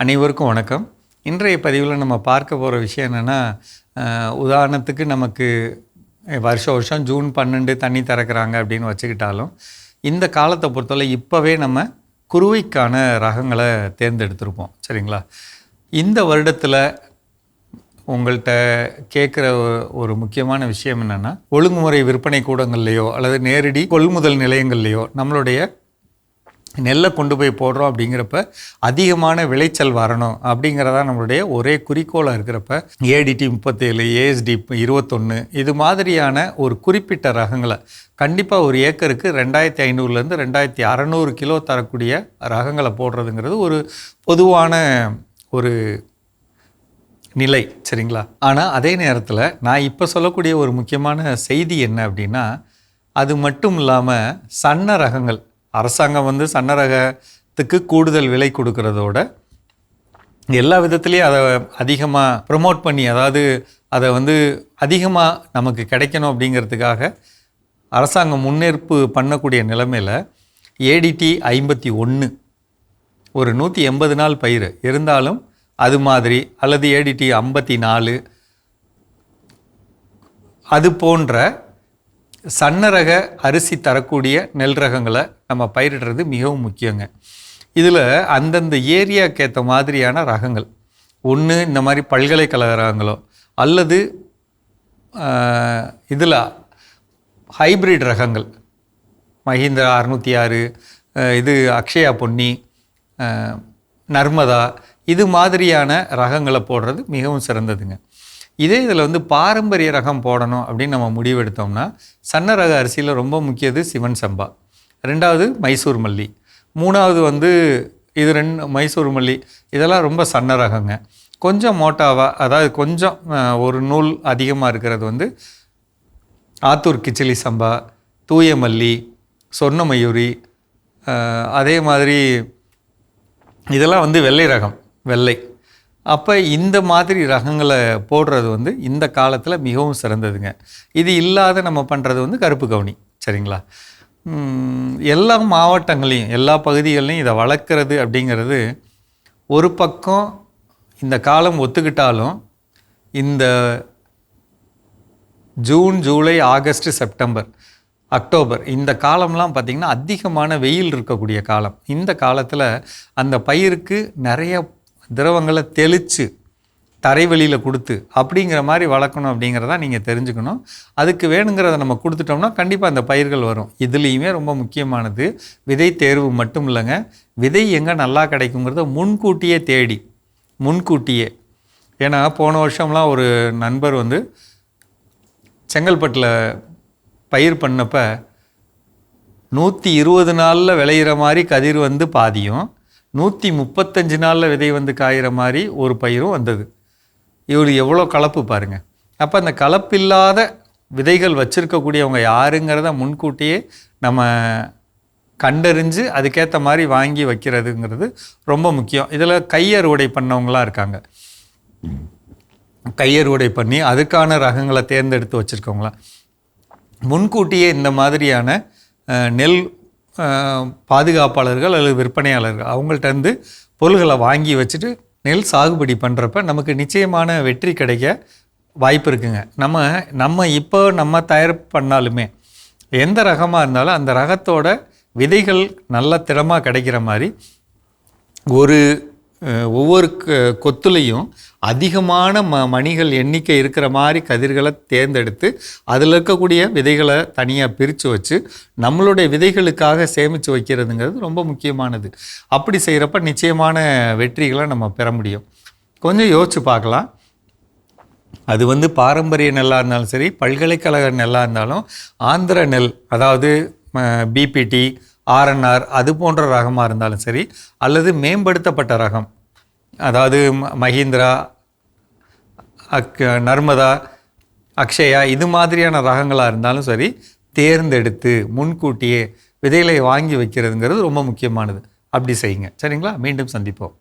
அனைவருக்கும் வணக்கம். இன்றைய பதிவில் நம்ம பார்க்க போகிற விஷயம் என்னென்னா, உதாரணத்துக்கு நமக்கு வருஷம் வருஷம் ஜூன் 12 தண்ணி திறக்கிறாங்க அப்படின்னு வச்சுக்கிட்டாலும், இந்த காலத்தை பொறுத்தவரை இப்போவே நம்ம குருவைக்கான ரகங்களை தேர்ந்தெடுத்திருப்போம். சரிங்களா? இந்த வருடத்தில் உங்கள்கிட்ட கேட்குற ஒரு முக்கியமான விஷயம் என்னென்னா, ஒழுங்குமுறை விற்பனை கூடங்கள்லையோ அல்லது நேரடி கொள்முதல் நிலையங்கள்லையோ நம்மளுடைய நெல்லை கொண்டு போய் போடுறோம் அப்படிங்கிறப்ப அதிகமான விளைச்சல் வரணும் அப்படிங்கிறதா நம்மளுடைய ஒரே குறிக்கோளாக இருக்கிறப்ப ஏடிடி 37, ஏஎஸ்டி 21 இது மாதிரியான ஒரு குறிப்பிட்ட ரகங்களை கண்டிப்பாக ஒரு ஏக்கருக்கு 2500லேருந்து 2600 கிலோ தரக்கூடிய ரகங்களை போடுறதுங்கிறது ஒரு பொதுவான ஒரு நிலை. சரிங்களா? ஆனால் அதே நேரத்தில் நான் இப்போ சொல்லக்கூடிய ஒரு முக்கியமான செய்தி என்ன அப்படின்னா, அது மட்டும் இல்லாமல் சன்ன ரகங்கள் அரசாங்கம் சன்ன ரகத்துக்கு கூடுதல் விலை கொடுக்கறதோட எல்லா விதத்துலேயும் அதை அதிகமாக ப்ரொமோட் பண்ணி, அதாவது அதை அதிகமாக நமக்கு கிடைக்கணும் அப்படிங்கிறதுக்காக அரசாங்கம் முன்னேற்பு பண்ணக்கூடிய நிலைமையில் ஏடிடி 51 ஒரு 180 நாள் பயிர் இருந்தாலும் அது மாதிரி, அல்லது ஏடிடி 54 அது போன்ற சன்னரக அரிசி தரக்கூடிய நெல் ரகங்களை நம்ம பயிரிடுறது மிகவும் முக்கியங்க. இதில் அந்தந்த ஏரியாவுக்கு ஏற்ற மாதிரியான ரகங்கள், ஒன்று இந்த மாதிரி பல்கலைக்கழக ரகங்களோ அல்லது இதில் ஹைப்ரிட் ரகங்கள், மஹிந்திரா 606, இது அக்ஷயா பொன்னி, நர்மதா, இது மாதிரியான ரகங்களை போடுறது மிகவும் சிறந்ததுங்க. இதே இதில் பாரம்பரிய ரகம் போடணும் அப்படின்னு நம்ம முடிவெடுத்தோம்னா, சன்ன ரக அரிசியில் ரொம்ப முக்கியது சிவன் சம்பா, ரெண்டாவது மைசூர் மல்லி, மூணாவது இது 2 மைசூர் மல்லி, இதெல்லாம் ரொம்ப சன்ன ரகங்க. கொஞ்சம் மோட்டாவாக, அதாவது கொஞ்சம் ஒரு நூல் அதிகமாக இருக்கிறது ஆத்தூர் கிச்சிலி சம்பா, தூய மல்லி, சொர்ண மயூரி, அதே மாதிரி இதெல்லாம் வெள்ளை ரகம், வெள்ளை. அப்போ இந்த மாதிரி ரகங்களை போடுறது இந்த காலத்தில் மிகவும் சிறந்ததுங்க. இது இல்லாத நம்ம பண்ணுறது கருப்பு கவுனி. சரிங்களா? எல்லா மாவட்டங்களையும் எல்லா பகுதிகள்லையும் இதை வளர்க்குறது அப்படிங்கிறது ஒரு பக்கம் இந்த காலம் ஒத்துக்கிட்டாலும், இந்த June, July, August, September, October இந்த காலம்லாம் பார்த்திங்கன்னா அதிகமான வெயில் இருக்கக்கூடிய காலம். இந்த காலத்தில் அந்த பயிருக்கு நிறைய திரவங்களை தெளித்து தரைவெளியில் கொடுத்து அப்படிங்கிற மாதிரி வளர்க்கணும் அப்படிங்கிறத நீங்கள் தெரிஞ்சுக்கணும். அதுக்கு வேணுங்கிறத நம்ம கொடுத்துட்டோம்னா கண்டிப்பாக அந்த பயிர்கள் வரும். இதுலேயுமே ரொம்ப முக்கியமானது விதை தேர்வு மட்டும் இல்லைங்க, விதை எங்கே நல்லா கிடைக்குங்கிறத முன்கூட்டியே தேடி முன்கூட்டியே. ஏன்னா போன வருஷம்லாம் ஒரு நண்பர் செங்கல்பட்டில் பயிர் பண்ணப்ப 120 நாளில் விளையிற மாதிரி கதிர் பாதியும், 135 நாளில் விதை காயிற மாதிரி ஒரு பயிரும் வந்தது. இவர் எவ்வளோ கலப்பு பாருங்கள். அப்போ அந்த கலப்பில்லாத விதைகள் வச்சுருக்கக்கூடியவங்க யாருங்கிறத முன்கூட்டியே நம்ம கண்டறிஞ்சு அதுக்கேற்ற மாதிரி வாங்கி வைக்கிறதுங்கிறது ரொம்ப முக்கியம். இதில் கையறுவடை பண்ணவங்களாம் இருக்காங்க. கையறுவடை பண்ணி அதுக்கான ரகங்களை தேர்ந்தெடுத்து வச்சுருக்கவங்களாம் முன்கூட்டியே இந்த மாதிரியான நெல் பாதுகாப்பாளர்கள் அல்லது விற்பனையாளர்கள் அவங்கள்ட்ட பொருள்களை வாங்கி வச்சுட்டு நெல் சாகுபடி பண்ணுறப்ப நமக்கு நிச்சயமான வெற்றி கிடைக்க வாய்ப்பு இருக்குங்க. நம்ம இப்போ தயார் பண்ணாலுமே எந்த ரகமாக இருந்தாலும் அந்த ரகத்தோட விதைகள் நல்ல திடமாக கிடைக்கிற மாதிரி ஒவ்வொரு கொத்துலையும் அதிகமான மணிகள் எண்ணிக்கை இருக்கிற மாதிரி கதிர்களை தேர்ந்தெடுத்து அதில் இருக்கக்கூடிய விதைகளை தனியாக பிரித்து வச்சு நம்மளுடைய விதைகளுக்காக சேமித்து வைக்கிறதுங்கிறது ரொம்ப முக்கியமானது. அப்படி செய்கிறப்ப நிச்சயமான வெற்றிகளை நம்ம பெற முடியும். கொஞ்சம் யோசிச்சு பார்க்கலாம். அது பாரம்பரிய நெல்லாக இருந்தாலும் சரி, பல்கலைக்கழக நெல்லாக இருந்தாலும், ஆந்திர நெல், அதாவது பிபிடி, ஆர்என்ஆர் அது போன்ற ரகமாக இருந்தாலும் சரி, அல்லது மேம்படுத்தப்பட்ட ரகம், அதாவது மஹிந்திரா, நர்மதா, அக்ஷயா இது மாதிரியான ரகங்களாக இருந்தாலும் சரி, தேர்ந்தெடுத்து முன்கூட்டியே விதைகளை வாங்கி வைக்கிறதுங்கிறது ரொம்ப முக்கியமானது. அப்படி செய்யுங்க. சரிங்களா? மீண்டும் சந்திப்போம்.